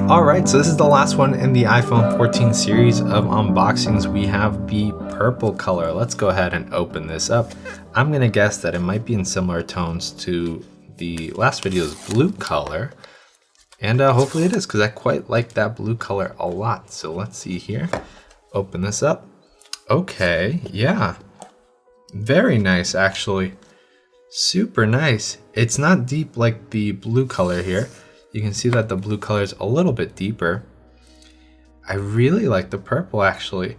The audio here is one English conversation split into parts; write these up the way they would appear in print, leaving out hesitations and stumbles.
Alright, so this is the last one in the iPhone 14 series of unboxings. We have the purple color. Let's go ahead and open this up. I'm gonna guess that it might be in similar tones to the last video's blue color. And hopefully it is, because I quite like that blue color a lot. So let's see here. Open this up. Okay, yeah. Very nice, actually. Super nice. It's not deep like the blue color here. You can see that the blue color is a little bit deeper. I really like the purple, actually.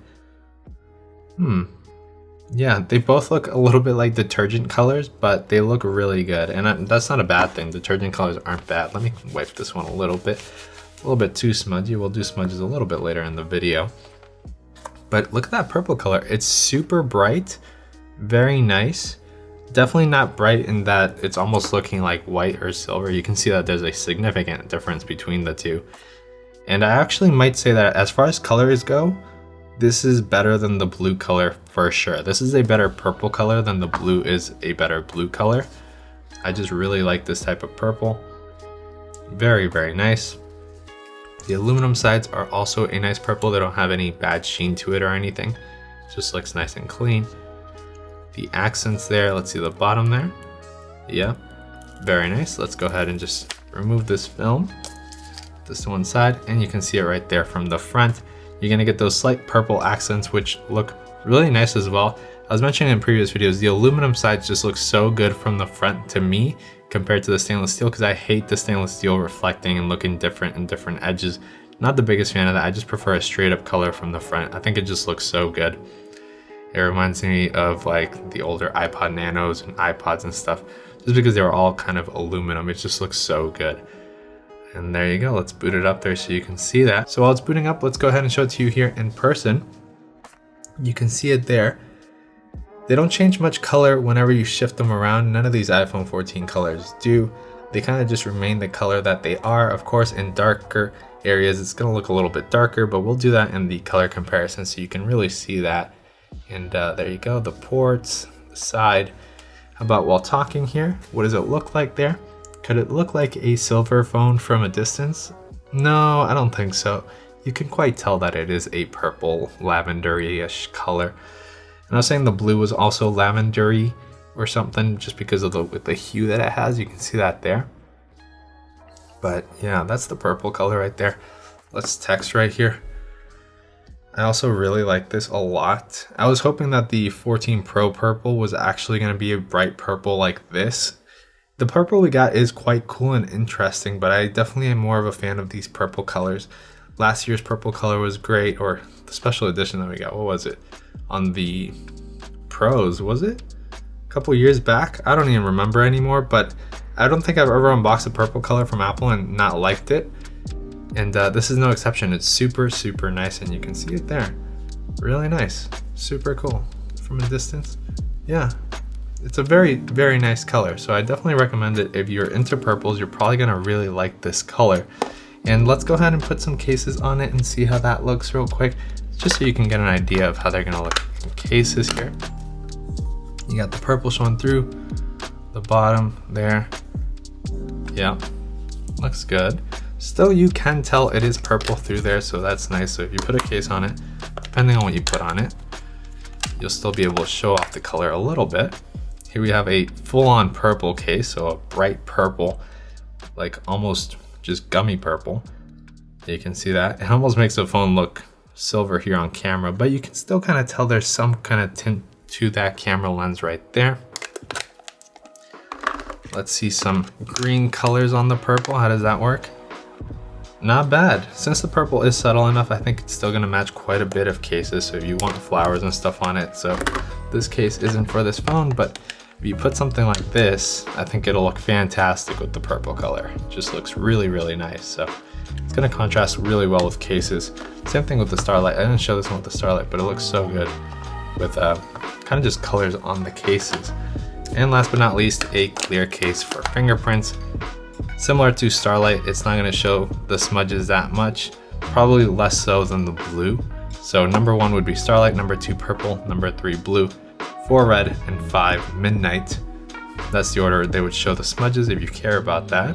Yeah, they both look a little bit like detergent colors, but they look really good. And that's not a bad thing. Detergent colors aren't bad. Let me wipe this one a little bit too smudgy. We'll do smudges a little bit later in the video. But look at that purple color. It's super bright, very nice. Definitely not bright in that it's almost looking like white or silver. You can see that there's a significant difference between the two. And I actually might say that as far as colors go, this is better than the blue color for sure. This is a better purple color than the blue is a better blue color. I just really like this type of purple. Very, very nice. The aluminum sides are also a nice purple. They don't have any bad sheen to it or anything. It just looks nice and clean. The accents there, let's see the bottom there. Yeah, very nice. Let's go ahead and just remove this film. This to one side, and you can see it right there from the front. You're gonna get those slight purple accents, which look really nice as well. I was mentioning in previous videos, the aluminum sides just look so good from the front to me compared to the stainless steel, because I hate the stainless steel reflecting and looking different in different edges. Not the biggest fan of that. I just prefer a straight up color from the front. I think it just looks so good. It reminds me of like the older iPod Nanos and iPods and stuff, just because they were all kind of aluminum. It just looks so good. And there you go. Let's boot it up there so you can see that. So while it's booting up, let's go ahead and show it to you here in person. You can see it there. They don't change much color whenever you shift them around. None of these iPhone 14 colors do. They kind of just remain the color that they are. Of course, in darker areas, it's going to look a little bit darker, but we'll do that in the color comparison so you can really see that. And there you go, the ports, the side. How about while talking here? What does it look like there? Could it look like a silver phone from a distance? No, I don't think so. You can quite tell that it is a purple lavendery-ish color. And I was saying the blue was also lavendery or something just because of the hue that it has. You can see that there. But yeah, that's the purple color right there. Let's text right here. I also really like this a lot. I was hoping that the 14 Pro purple was actually going to be a bright purple like this. The purple we got is quite cool and interesting, but I definitely am more of a fan of these purple colors. Last year's purple color was great, or the special edition that we got, what was it? On the Pros, was it? A couple years back? I don't even remember anymore, but I don't think I've ever unboxed a purple color from Apple and not liked it. And this is no exception. It's super, super nice, and you can see it there. Really nice. Super cool. From a distance. Yeah. It's a very, very nice color. So I definitely recommend it. If you're into purples, you're probably going to really like this color. And let's go ahead and put some cases on it and see how that looks real quick, just so you can get an idea of how they're going to look in cases here. You got the purple showing through the bottom there. Yeah. Looks good. Still, you can tell it is purple through there, so that's nice. So if you put a case on it, depending on what you put on it, you'll still be able to show off the color a little bit. Here we have a full-on purple case, so a bright purple, like almost just gummy purple. You can see that. It almost makes the phone look silver here on camera, but you can still kind of tell there's some kind of tint to that camera lens right there. Let's see some green colors on the purple. How does that work? Not bad. Since the purple is subtle enough, I think it's still going to match quite a bit of cases. So if you want flowers and stuff on it, so this case isn't for this phone, but if you put something like this, I think it'll look fantastic with the purple color. It just looks really, really nice. So it's going to contrast really well with cases. Same thing with the Starlight. I didn't show this one with the Starlight, but it looks so good with kind of just colors on the cases. And last but not least, a clear case for fingerprints. Similar to Starlight, it's not going to show the smudges that much, probably less so than the blue. So number 1 would be Starlight, number 2 purple, number 3 blue, 4 red, and 5 midnight. That's the order they would show the smudges if you care about that.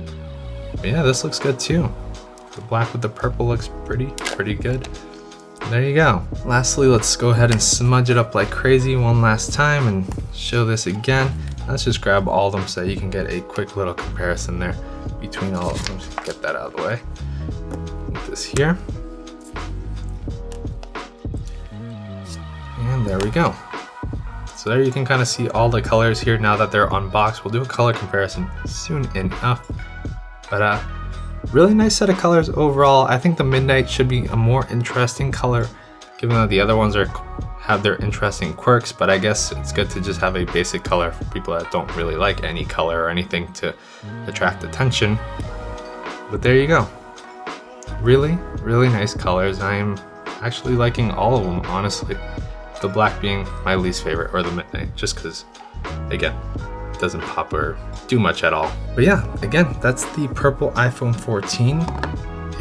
But yeah, this looks good too. The black with the purple looks pretty good. There you go. Lastly, let's go ahead and smudge it up like crazy one last time and show this again. Let's just grab all of them so you can get a quick little comparison there between all of them. Just get that out of the way. Put this here. And there we go. So there you can kind of see all the colors here now that they're unboxed. We'll do a color comparison soon enough. But really nice set of colors overall. I think the Midnight should be a more interesting color, given that the other ones have their interesting quirks, but I guess it's good to just have a basic color for people that don't really like any color or anything to attract attention. But there you go. Really nice colors. I am actually liking all of them, honestly. The black being my least favorite, or the Midnight, just because, again, it doesn't pop or do much at all. But yeah, again, that's the purple iPhone 14.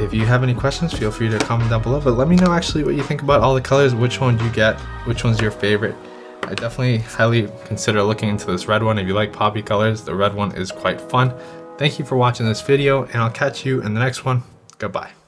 If you have any questions, feel free to comment down below, but let me know actually what you think about all the colors, which one you get, which one's your favorite. I definitely highly consider looking into this red one. If you like poppy colors, the red one is quite fun. Thank you for watching this video, and I'll catch you in the next one. Goodbye.